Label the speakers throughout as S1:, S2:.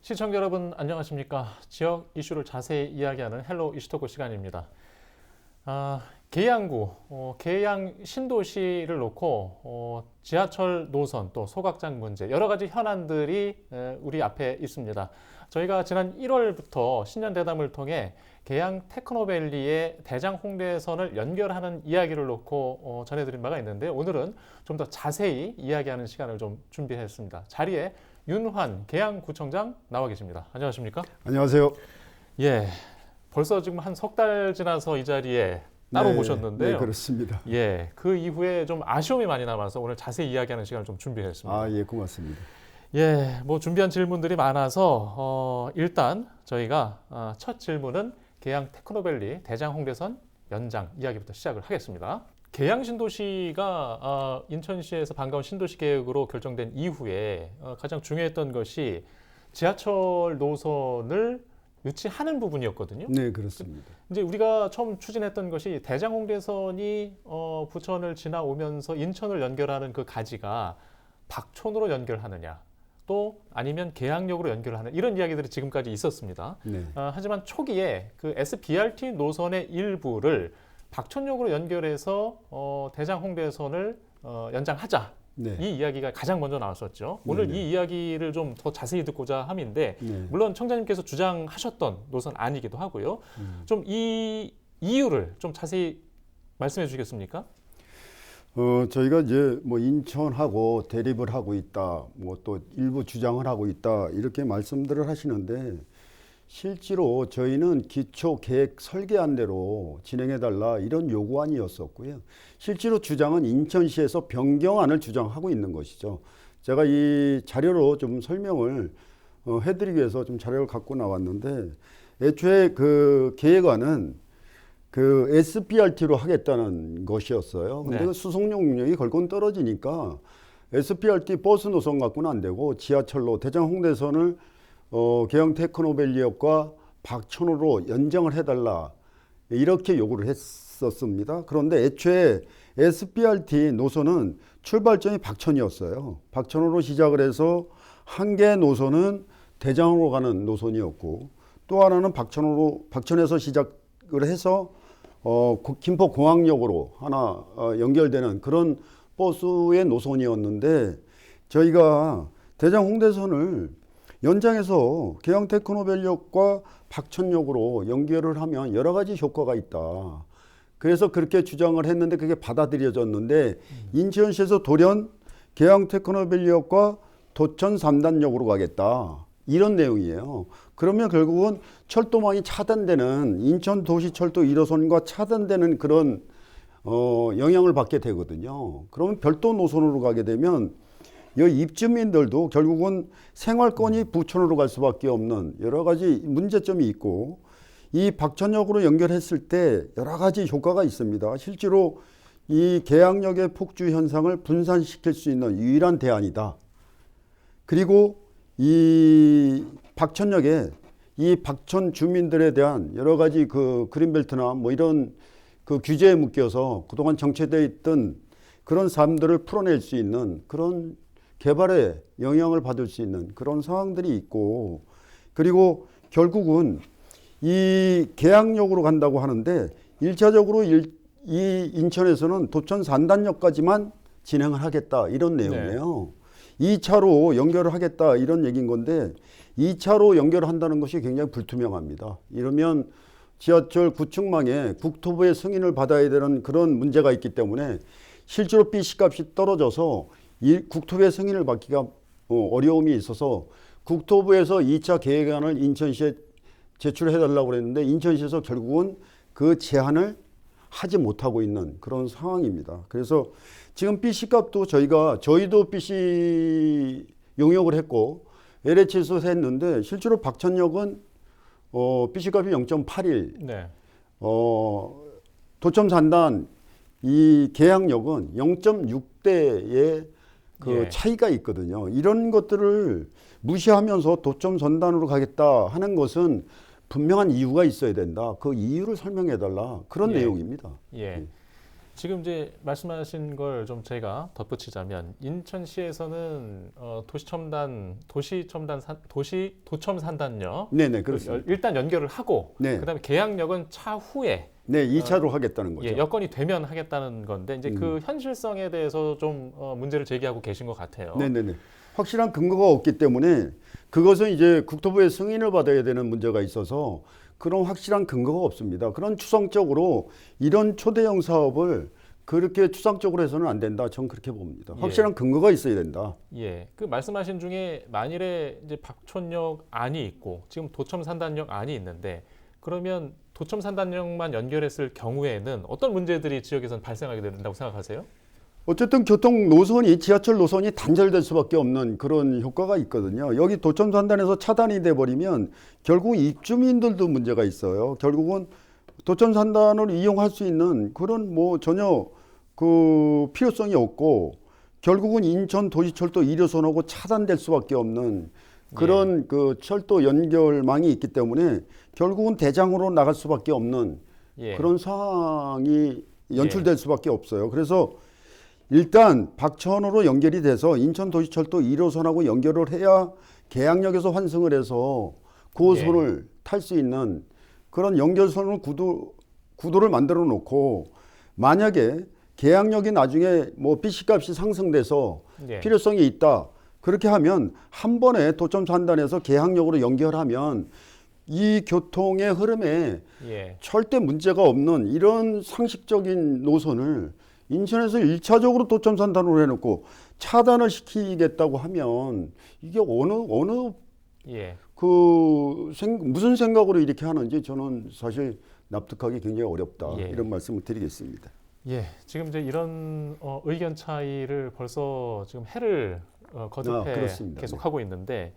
S1: 시청자 여러분 안녕하십니까? 지역 이슈를 자세히 이야기하는 헬로 이슈토크 시간입니다. 계양구, 계양 신도시를 놓고 지하철 노선 또 소각장 문제 여러 가지 현안들이 우리 앞에 있습니다. 저희가 지난 1월부터 신년 대담을 통해 계양 테크노밸리의 대장 홍대선을 연결하는 이야기를 놓고 전해드린 바가 있는데 오늘은 좀 더 자세히 이야기하는 시간을 좀 준비했습니다. 자리에 윤환 계양구청장 나와 계십니다. 안녕하십니까?
S2: 안녕하세요.
S1: 예, 벌써 지금 한 석 달 지나서 이 자리에 따로 모셨는데요.
S2: 네, 그렇습니다.
S1: 예, 그 이후에 좀 아쉬움이 많이 남아서 오늘 자세히 이야기하는 시간을 좀 준비했습니다.
S2: 예, 고맙습니다.
S1: 예, 뭐 준비한 질문들이 많아서 일단 저희가 첫 질문은 계양 테크노밸리 대장 홍대선 연장 이야기부터 시작을 하겠습니다. 계양 신도시가 인천시에서 반가운 신도시 계획으로 결정된 이후에 가장 중요했던 것이 지하철 노선을 유치하는 부분이었거든요.
S2: 네, 그렇습니다.
S1: 이제 우리가 처음 추진했던 것이 대장 홍대선이 부천을 지나오면서 인천을 연결하는 그 가지가 박촌으로 연결하느냐 또 아니면 계양역으로 연결하는 이런 이야기들이 지금까지 있었습니다.
S2: 네.
S1: 하지만 초기에 그 SBRT 노선의 일부를 박천역으로 연결해서 대장 홍대선을 연장하자.
S2: 네.
S1: 이 이야기가 가장 먼저 나왔었죠. 오늘 이 이야기를 좀 더 자세히 듣고자 함인데 물론 청장님께서 주장하셨던 노선 아니기도 하고요. 좀 이 이유를 좀 자세히 말씀해 주시겠습니까?
S2: 저희가 이제 뭐 인천하고 대립을 하고 있다, 뭐 또 일부 주장을 하고 있다 이렇게 말씀들을 하시는데 실제로 저희는 기초 계획 설계안대로 진행해달라 이런 요구안이었었고요. 실제로 주장은 인천시에서 변경안을 주장하고 있는 것이죠. 제가 이 자료로 좀 설명을 해드리기 위해서 좀 자료를 갖고 나왔는데 애초에 그 계획안은 그 SBRT로 하겠다는 것이었어요. 근데
S1: 네.
S2: 그 수송용 능력이 결국은 떨어지니까 SBRT 버스 노선 갖고는 안 되고 지하철로 대장 홍대선을 계양 테크노밸리역과 박천호로 연장을 해달라 이렇게 요구를 했었습니다. 그런데 애초에 SBRT 노선은 출발점이 박천이었어요. 박천호로 시작을 해서 한 개 노선은 대장으로 가는 노선이었고 또 하나는 박천에서 시작을 해서 김포공항역으로 하나 연결되는 그런 버스의 노선이었는데 저희가 대장 홍대선을 연장해서 계양 테크노밸리역과 박천역으로 연결을 하면 여러 가지 효과가 있다. 그래서 그렇게 주장을 했는데 그게 받아들여졌는데 인천시에서 돌연 계양 테크노밸리역과 도천 3단역으로 가겠다. 이런 내용이에요. 그러면 결국은 철도망이 차단되는 인천 도시철도 1호선과 차단되는 그런 영향을 받게 되거든요. 그러면 별도 노선으로 가게 되면 이 입주민들도 결국은 생활권이 부천으로 갈 수밖에 없는 여러 가지 문제점이 있고 이 박천역으로 연결했을 때 여러 가지 효과가 있습니다. 실제로 이 계양역의 폭주 현상을 분산시킬 수 있는 유일한 대안이다. 그리고 이 박천역에 이 박천 주민들에 대한 여러 가지 그 그린벨트나 뭐 이런 그 규제에 묶여서 그동안 정체되어 있던 그런 삶들을 풀어낼 수 있는 그런 개발에 영향을 받을 수 있는 그런 상황들이 있고 그리고 결국은 이 계양역으로 간다고 하는데 1차적으로 이 인천에서는 도천 3단역까지만 진행을 하겠다 이런 내용이에요. 네. 2차로 연결을 하겠다 이런 얘기인 건데 2차로 연결을 한다는 것이 굉장히 불투명합니다. 이러면 지하철 구축망에 국토부의 승인을 받아야 되는 그런 문제가 있기 때문에 실제로 BC값이 떨어져서 이 국토부의 승인을 받기가 어려움이 있어서 국토부에서 2차 계획안을 인천시에 제출해달라고 그랬는데 인천시에서 결국은 그 제안을 하지 못하고 있는 그런 상황입니다. 그래서 지금 BC값도 저희도 BC 용역을 했고 LH에서 했는데 실제로 박천역은 BC값이 0.81,
S1: 네.
S2: 도점 3단 이 계양역은 0.6대의 그 차이가 있거든요. 이런 것들을 무시하면서 도점 전단으로 가겠다 하는 것은 분명한 이유가 있어야 된다. 그 이유를 설명해달라. 그런 내용입니다.
S1: 예. 지금 이제 말씀하신 걸 좀 제가 덧붙이자면 인천시에서는 도청 산단역
S2: 네네, 그렇습니다.
S1: 일단 연결을 하고
S2: 네.
S1: 그다음에 계약역은 차후에
S2: 네, 2차로 하겠다는 거죠.
S1: 예, 여건이 되면 하겠다는 건데 이제 그 현실성에 대해서 좀 문제를 제기하고 계신 것 같아요.
S2: 네네네. 확실한 근거가 없기 때문에 그것은 이제 국토부의 승인을 받아야 되는 문제가 있어서 그런 확실한 근거가 없습니다. 그런 추상적으로 이런 초대형 사업을 그렇게 추상적으로 해서는 안 된다. 전 그렇게 봅니다. 확실한 근거가 있어야 된다.
S1: 예, 그 말씀하신 중에 만일에 이제 박촌역 안이 있고 지금 도첨 산단역 안이 있는데 그러면 도첨 산단역만 연결했을 경우에는 어떤 문제들이 지역에서는 발생하게 된다고 생각하세요?
S2: 어쨌든 교통 노선이 지하철 노선이 단절될 수밖에 없는 그런 효과가 있거든요. 여기 도청 산단에서 차단이 돼 버리면 결국 입주민들도 문제가 있어요. 결국은 도청 산단을 이용할 수 있는 그런 뭐 전혀 그 필요성이 없고 결국은 인천 도시철도 1호선하고 차단될 수밖에 없는 그런 그 철도 연결망이 있기 때문에 결국은 대장으로 나갈 수밖에 없는 그런 상황이 연출될 수밖에 없어요. 그래서 일단 박천호로 연결이 돼서 인천도시철도 1호선하고 연결을 해야 계양역에서 환승을 해서 고선을 탈 수 있는 그런 연결선을 구도를 만들어 놓고 만약에 계양역이 나중에 뭐 BC값이 상승돼서 필요성이 있다. 그렇게 하면 한 번에 도점 산단에서 계양역으로 연결하면 이 교통의 흐름에 절대 문제가 없는 이런 상식적인 노선을 인천에서 1차적으로 도점 산단으로 해놓고 차단을 시키겠다고 하면 이게 무슨 생각으로 이렇게 하는지 저는 사실 납득하기 굉장히 어렵다. 이런 말씀을 드리겠습니다.
S1: 예, 지금 이제 이런 의견 차이를 벌써 지금 해를 거듭해 계속 하고 있는데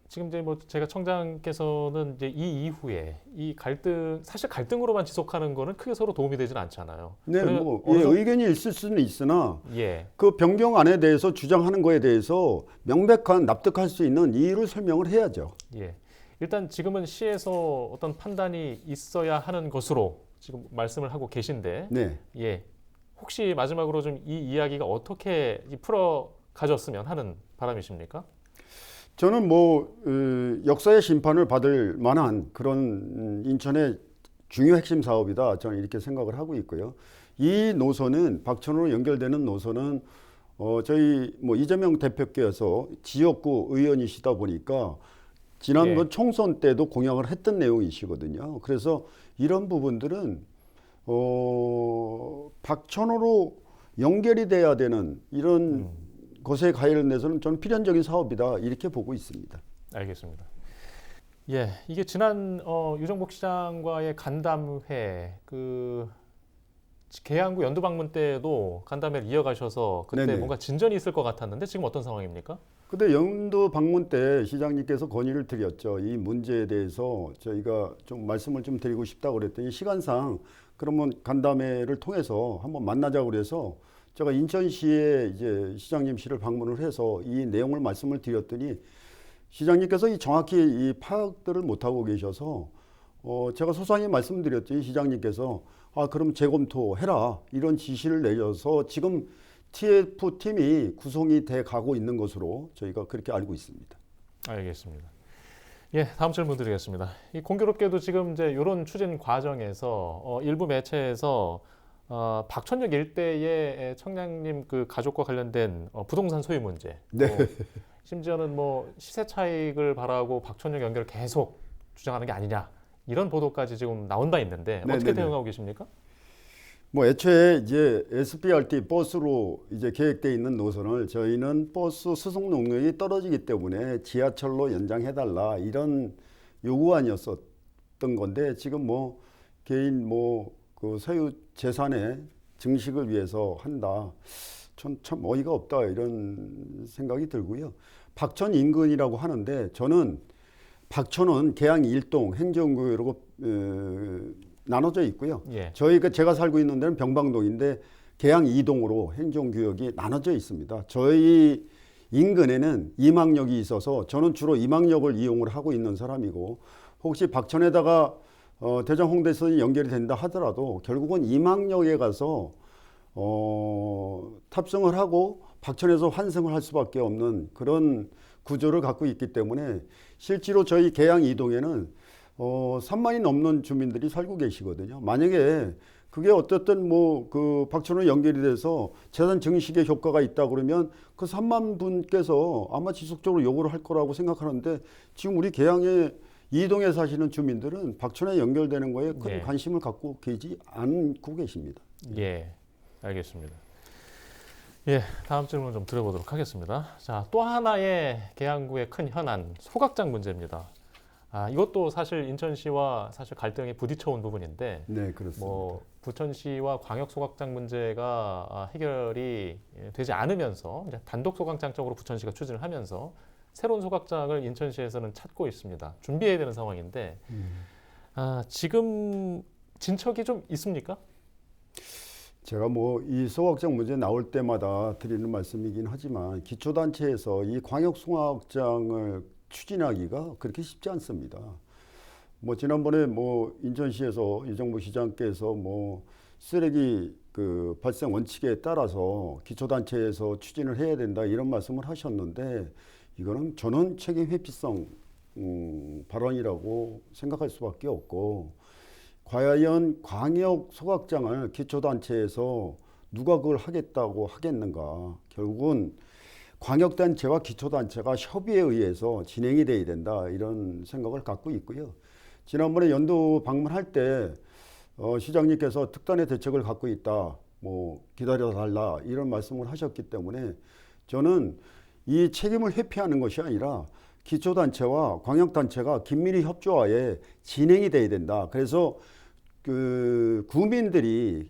S1: 지금 이제 뭐 제가 청장께서는 이제 이 이후에 이 사실 갈등으로만 지속하는 거는 크게 서로 도움이 되지는 않잖아요.
S2: 네, 뭐 의견이 있을 수는 있으나 그 변경안에 대해서 주장하는 거에 대해서 명백한 납득할 수 있는 이유를 설명을 해야죠.
S1: 예, 일단 지금은 시에서 어떤 판단이 있어야 하는 것으로 지금 말씀을 하고 계신데, 혹시 마지막으로 좀 이 이야기가 어떻게 풀어 가졌으면 하는 바람이십니까?
S2: 저는 뭐 역사의 심판을 받을 만한 그런 인천의 중요 핵심 사업이다. 저는 이렇게 생각을 하고 있고요. 이 노선은 박천호로 연결되는 노선은 저희 뭐 이재명 대표께서 지역구 의원이시다 보니까 지난번 총선 때도 공약을 했던 내용이시거든요. 그래서 이런 부분들은 박천호로 연결이 돼야 되는 이런 것에 관련돼서는 저는 필연적인 사업이다 이렇게 보고 있습니다.
S1: 알겠습니다. 예, 이게 지난 유정복 시장과의 간담회 계양구 연두 방문 때도 간담회를 이어가셔서 그때 뭔가 진전이 있을 것 같았는데 지금 어떤 상황입니까?
S2: 근데 연두 방문 때 시장님께서 건의를 드렸죠. 이 문제에 대해서 저희가 좀 말씀을 좀 드리고 싶다고 그랬더니 시간상 그러면 간담회를 통해서 한번 만나자고 그래서 제가 인천시에 이제 시장님실을 방문을 해서 이 내용을 말씀을 드렸더니 시장님께서 정확히 이 파악들을 못하고 계셔서 제가 소상히 말씀드렸더니 시장님께서 그럼 재검토해라 이런 지시를 내려서 지금 TF팀이 구성이 돼 가고 있는 것으로 저희가 그렇게 알고 있습니다.
S1: 알겠습니다. 예, 다음 질문 드리겠습니다. 이 공교롭게도 지금 이제 이런 추진 과정에서 일부 매체에서 박천역 일대의 청량님 그 가족과 관련된 부동산 소유 문제, 심지어는 뭐 시세 차익을 바라고 박천역 연결을 계속 주장하는 게 아니냐 이런 보도까지 지금 나온 바 있는데 어떻게 대응하고 계십니까?
S2: 뭐 애초에 이제 SBRT 버스로 이제 계획되어 있는 노선을 저희는 버스 수송 능력이 떨어지기 때문에 지하철로 연장해달라 이런 요구안이었었던 건데 지금 뭐 개인 그 소유 재산의 증식을 위해서 한다. 참 어이가 없다 이런 생각이 들고요. 박천 인근이라고 하는데 저는 박천은 계양 1동 행정구역으로 나눠져 있고요. 제가 살고 있는 데는 병방동인데 계양 2동으로 행정구역이 나눠져 있습니다. 저희 인근에는 이망역이 있어서 저는 주로 이망역을 이용을 하고 있는 사람이고 혹시 박천에다가 대장 홍대선이 연결이 된다 하더라도 결국은 이망역에 가서 탑승을 하고 박천에서 환승을 할 수밖에 없는 그런 구조를 갖고 있기 때문에 실제로 저희 계양 이동에는 3만이 넘는 주민들이 살고 계시거든요. 만약에 그게 어쨌든 뭐 그 박천으로 연결이 돼서 재산 증식의 효과가 있다 그러면 그 3만 분께서 아마 지속적으로 요구를 할 거라고 생각하는데 지금 우리 계양에 이동에 사시는 주민들은 박천에 연결되는 거에 큰
S1: 네.
S2: 관심을 갖고 계지 않고 계십니다.
S1: 예, 알겠습니다. 예, 다음 질문 좀 드려보도록 하겠습니다. 자, 또 하나의 계양구의 큰 현안, 소각장 문제입니다. 이것도 사실 인천시와 사실 갈등이 부딪혀온 부분인데,
S2: 네, 그렇습니다.
S1: 뭐 부천시와 광역 소각장 문제가 해결이 되지 않으면서 이제 단독 소각장 쪽으로 부천시가 추진을 하면서 새로운 소각장을 인천시에서는 찾고 있습니다. 준비해야 되는 상황인데, 지금 진척이 좀 있습니까?
S2: 제가 뭐 이 소각장 문제 나올 때마다 드리는 말씀이긴 하지만 기초단체에서 이 광역 소각장을 추진하기가 그렇게 쉽지 않습니다. 뭐 지난번에 뭐 인천시에서 이정부 시장께서 뭐 쓰레기 그 발생 원칙에 따라서 기초단체에서 추진을 해야 된다 이런 말씀을 하셨는데 이거는 저는 책임 회피성 발언이라고 생각할 수밖에 없고 과연 광역 소각장을 기초단체에서 누가 그걸 하겠다고 하겠는가. 결국은 광역단체와 기초단체가 협의에 의해서 진행이 돼야 된다 이런 생각을 갖고 있고요. 지난번에 연도 방문할 때 시장님께서 특단의 대책을 갖고 있다. 뭐 기다려달라 이런 말씀을 하셨기 때문에 저는 이 책임을 회피하는 것이 아니라 기초단체와 광역단체가 긴밀히 협조하에 진행이 돼야 된다. 그래서 그 구민들이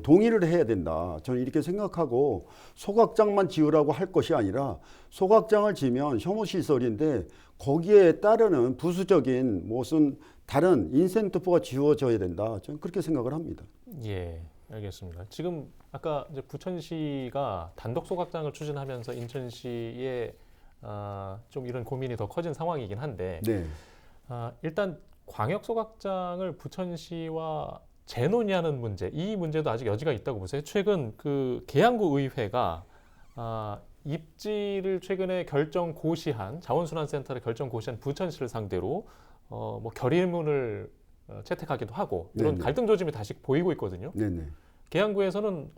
S2: 동의를 해야 된다. 저는 이렇게 생각하고 소각장만 지으라고 할 것이 아니라 소각장을 지으면 혐오시설인데 거기에 따르는 부수적인 무슨 다른 인센티브가 지워져야 된다. 저는 그렇게 생각을 합니다.
S1: 예, 알겠습니다. 지금 아까 이제 부천시가 단독 소각장을 추진하면서 인천시에 좀 이런 고민이 더 커진 상황이긴 한데
S2: 네.
S1: 일단 광역 소각장을 부천시와 재논의하는 문제, 이 문제도 아직 여지가 있다고 보세요. 최근 그 계양구 의회가 입지를 최근에 결정 고시한 자원순환센터를 결정 고시한 부천시를 상대로 뭐 결의문을 채택하기도 하고 이런
S2: 네네.
S1: 갈등 조짐이 다시 보이고 있거든요.
S2: 네네.
S1: 계양구에서는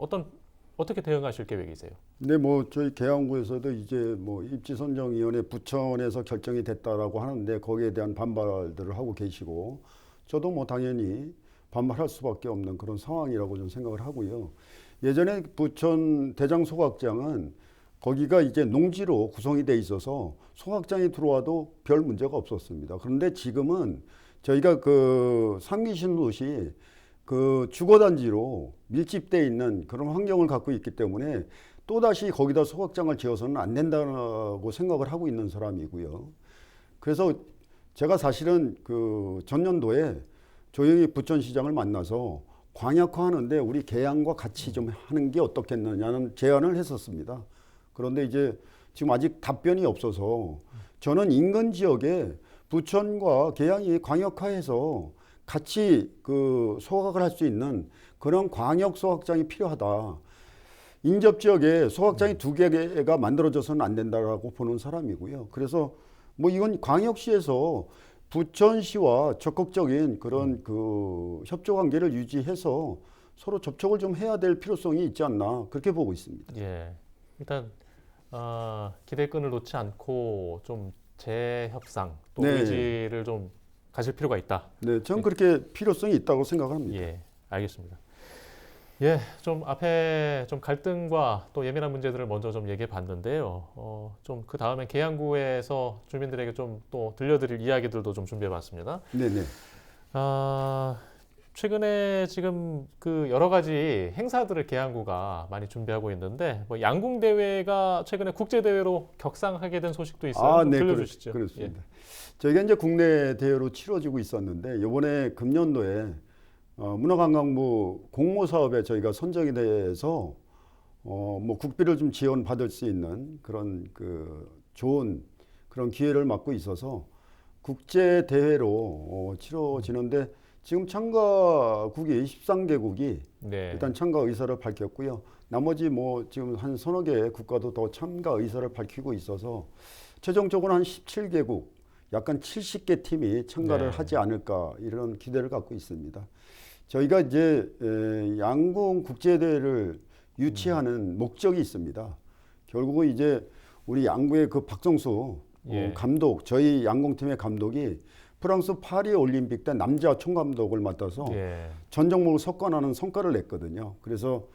S1: 어떻게 대응하실 계획이세요?
S2: 네, 뭐 저희 계양구에서도 이제 뭐 입지선정위원회 부천에서 결정이 됐다라고 하는데 거기에 대한 반발들을 하고 계시고 저도 뭐 당연히 반발할 수밖에 없는 그런 상황이라고 좀 생각을 하고요. 예전에 부천 대장 소각장은 거기가 이제 농지로 구성이 돼 있어서 소각장이 들어와도 별 문제가 없었습니다. 그런데 지금은 저희가 그 상미신도시 그 주거단지로 밀집돼 있는 그런 환경을 갖고 있기 때문에 또다시 거기다 소각장을 지어서는 안 된다고 생각을 하고 있는 사람이고요. 그래서 제가 사실은 그 전년도에 조영희 부천시장을 만나서 광역화하는데 우리 계양과 같이 좀 하는 게 어떻겠느냐는 제안을 했었습니다. 그런데 이제 지금 아직 답변이 없어서 저는 인근 지역에 부천과 계양이 광역화해서 같이 그 소각을 할 수 있는 그런 광역 소각장이 필요하다. 인접 지역에 소각장이 두 개가 만들어져서는 안 된다라고 보는 사람이고요. 그래서 뭐 이건 광역시에서 부천시와 적극적인 그런 그 협조 관계를 유지해서 서로 접촉을 좀 해야 될 필요성이 있지 않나 그렇게 보고 있습니다.
S1: 예, 일단 기대끈을 놓지 않고 좀 재협상 또
S2: 네.
S1: 의지를 좀 가질 필요가 있다.
S2: 네, 저는 그렇게 필요성이 있다고 생각합니다.
S1: 예, 알겠습니다. 예, 좀 앞에 좀 갈등과 또 예민한 문제들을 먼저 좀 얘기해 봤는데요. 좀 그 다음에 계양구에서 주민들에게 좀 또 들려드릴 이야기들도 좀 준비해 봤습니다.
S2: 네네.
S1: 최근에 지금 그 여러 가지 행사들을 계양구가 많이 준비하고 있는데 뭐 양궁 대회가 최근에 국제 대회로 격상하게 된 소식도 있어요. 좀
S2: 네,
S1: 들려주시죠.
S2: 그렇습니다. 저희가 이제 국내 대회로 치러지고 있었는데 이번에 금년도에 문화관광부 공모 사업에 저희가 선정이 돼서 뭐 국비를 좀 지원받을 수 있는 그런 그 좋은 그런 기회를 맡고 있어서 국제 대회로 치러지는데 지금 참가국이 13개국이
S1: 네.
S2: 일단 참가 의사를 밝혔고요. 나머지 뭐 지금 한 서너 개 국가도 더 참가 의사를 밝히고 있어서 최종적으로 한 17개국, 약간 70개 팀이 참가를
S1: 네.
S2: 하지 않을까 이런 기대를 갖고 있습니다. 저희가 이제 양궁 국제 대회를 유치하는 목적이 있습니다. 결국은 이제 우리 양궁의 그 박정수
S1: 예.
S2: 감독, 저희 양궁팀의 감독이 프랑스 파리 올림픽 때 남자 총감독을 맡아서
S1: 예.
S2: 전 종목을 석권하는 성과를 냈거든요. 그래서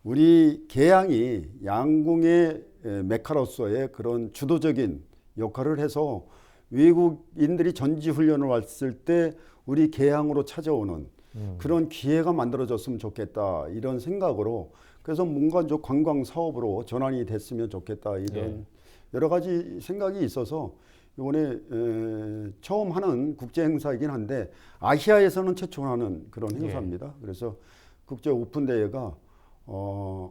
S2: 우리 계양이 양궁의 메카로서의 그런 주도적인 역할을 해서 외국인들이 전지훈련을 왔을 때 우리 계양으로 찾아오는 그런 기회가 만들어졌으면 좋겠다 이런 생각으로 그래서 뭔가 좀 관광 사업으로 전환이 됐으면 좋겠다 이런
S1: 예.
S2: 여러 가지 생각이 있어서 이번에 처음 하는 국제 행사이긴 한데 아시아에서는 최초로 하는 그런 행사입니다. 그래서 국제 오픈 대회가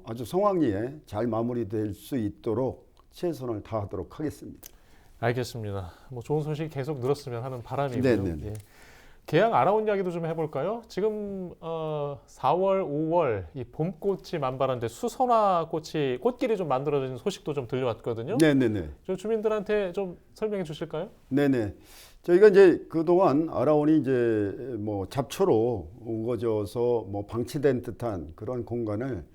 S2: 아주 성황리에 잘 마무리될 수 있도록 최선을 다하도록 하겠습니다.
S1: 알겠습니다. 뭐 좋은 소식 계속 늘었으면 하는 바람이고요.
S2: 네네네.
S1: 예. 계양 아라온 이야기도 좀 해볼까요? 지금 4월, 5월 이 봄꽃이 만발한데 수선화 꽃이 꽃길이 좀 만들어지는 소식도 좀 들려왔거든요.
S2: 네네네.
S1: 저 주민들한테 좀 설명해 주실까요?
S2: 네네. 저희가 이제 그동안 아라온이 이제 뭐 잡초로 우거져서 뭐 방치된 듯한 그런 공간을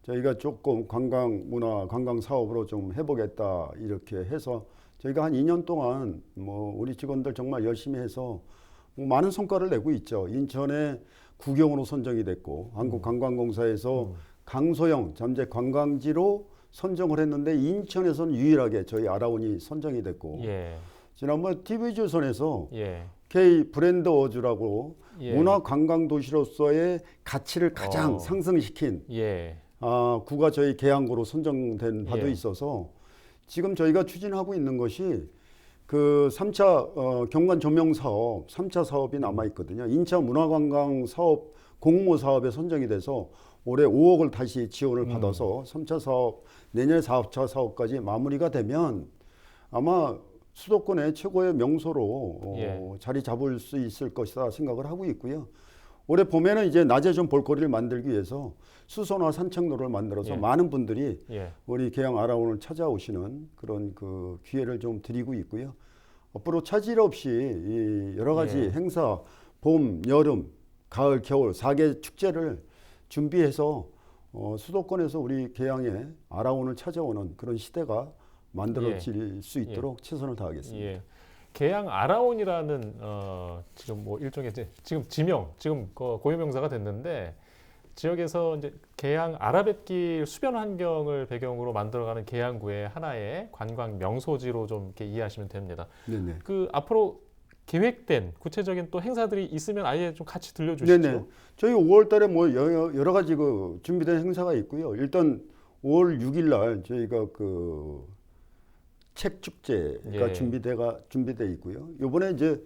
S2: 저희가 조금 관광 문화 관광 사업으로 좀 해보겠다 이렇게 해서 저희가 한 2년 동안 뭐 우리 직원들 정말 열심히 해서 뭐 많은 성과를 내고 있죠. 인천에 구경으로 선정이 됐고 한국관광공사에서 강소형 잠재 관광지로 선정을 했는데 인천에서는 유일하게 저희 아라온이 선정이 됐고
S1: 예.
S2: 지난번 TV조선에서
S1: 예.
S2: K 브랜드 어워즈라고
S1: 예.
S2: 문화 관광 도시로서의 가치를 가장 상승시킨
S1: 예.
S2: 구가 저희 계양구로 선정된 바도
S1: 예.
S2: 있어서 지금 저희가 추진하고 있는 것이 그 3차 경관 조명 사업, 3차 사업이 남아 있거든요. 인천 문화관광 사업 공모 사업에 선정이 돼서 올해 5억을 다시 지원을 받아서 3차 사업, 내년에 4차 사업까지 마무리가 되면 아마 수도권의 최고의 명소로 자리 잡을 수 있을 것이다 생각을 하고 있고요. 올해 봄에는 이제 낮에 좀 볼거리를 만들기 위해서 수선화 산책로를 만들어서 많은 분들이 우리 계양 아라온을 찾아오시는 그런 그 기회를 좀 드리고 있고요. 앞으로 차질 없이 이 여러 가지 행사, 봄, 여름, 가을, 겨울 4개 축제를 준비해서 수도권에서 우리 계양에 아라온을 찾아오는 그런 시대가 만들어질 수 있도록 최선을 다하겠습니다.
S1: 예. 계양 아라온이라는 지금 뭐 일종의 지금 지명, 지금 고유명사가 됐는데 지역에서 이제 계양 아라뱃길 수변 환경을 배경으로 만들어가는 계양구의 하나의 관광 명소지로 좀 이렇게 이해하시면 됩니다.
S2: 네네.
S1: 그 앞으로 계획된 구체적인 또 행사들이 있으면 아예 좀 같이 들려주시죠.
S2: 네네. 저희 5월달에 뭐 여러 가지 그 준비된 행사가 있고요. 일단 5월 6일날 저희가 그 책 축제가 준비돼 있고요. 이번에 이제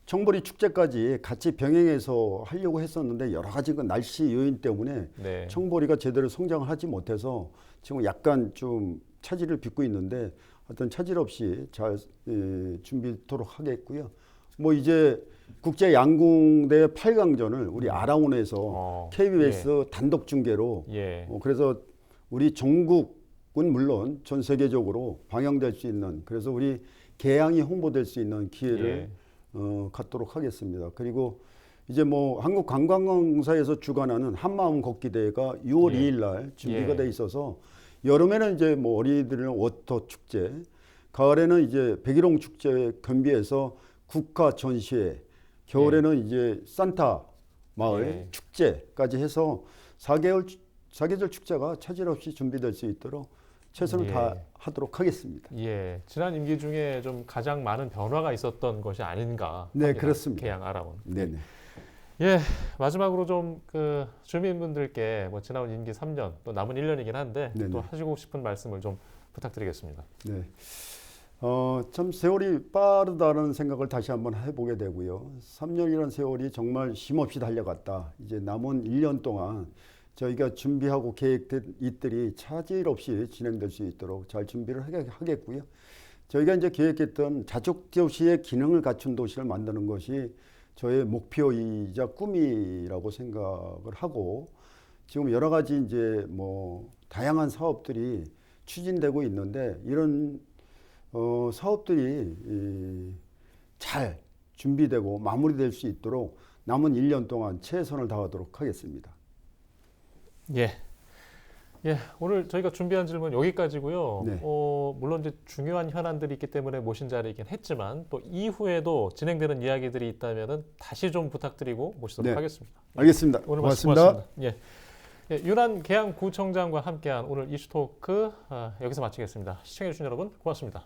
S2: 청보리 축제까지 같이 병행해서 하려고 했었는데 여러 가지 그 날씨 요인 때문에 청보리가 제대로 성장을 하지 못해서 지금 약간 좀 차질을 빚고 있는데 어떤 차질 없이 잘 준비토록 하겠고요. 뭐 이제 국제 양궁대 8강전을 우리 아라온에서 KBS 단독 중계로 그래서 우리 전국은 물론 전 세계적으로 방영될 수 있는 그래서 우리 계양이 홍보될 수 있는 기회를 갖도록 하겠습니다. 그리고 이제 뭐 한국관광공사에서 주관하는 한마음 걷기 대회가 6월 2일 날 준비가 돼 있어서 여름에는 이제 뭐 어린이들은 워터 축제, 가을에는 이제 백일홍 축제에 겸비해서 국가 전시회, 겨울에는 이제 산타 마을 축제까지 해서 4계절 축제가 차질 없이 준비될 수 있도록 최선을 다하도록 하겠습니다.
S1: 예, 지난 임기 중에 좀 가장 많은 변화가 있었던 것이 아닌가.
S2: 네, 그렇습니다.
S1: 계양 아라온.
S2: 네네.
S1: 예, 마지막으로 좀 그 주민분들께 뭐 지난 임기 3년 또 남은 1년이긴 한데 또 하시고 싶은 말씀을 좀 부탁드리겠습니다.
S2: 네. 참 세월이 빠르다는 생각을 다시 한번 해보게 되고요. 3년이라는 세월이 정말 쉼없이 달려갔다. 이제 남은 1년 동안 저희가 준비하고 계획된 일들이 차질 없이 진행될 수 있도록 잘 준비를 하겠고요. 저희가 이제 계획했던 자족 도시의 기능을 갖춘 도시를 만드는 것이 저의 목표이자 꿈이라고 생각을 하고 지금 여러 가지 이제 뭐 다양한 사업들이 추진되고 있는데 이런 사업들이 잘 준비되고 마무리될 수 있도록 남은 1년 동안 최선을 다하도록 하겠습니다.
S1: 예. 예, 오늘 저희가 준비한 질문 여기까지고요.
S2: 네.
S1: 물론 이제 중요한 현안들이 있기 때문에 모신 자리이긴 했지만 또 이후에도 진행되는 이야기들이 있다면은 다시 좀 부탁드리고 모시도록
S2: 네.
S1: 하겠습니다.
S2: 알겠습니다.
S1: 오늘 말씀
S2: 고맙습니다.
S1: 고맙습니다. 예. 예, 윤한 계양구청장과 함께한 오늘 이슈토크 여기서 마치겠습니다. 시청해주신 여러분 고맙습니다.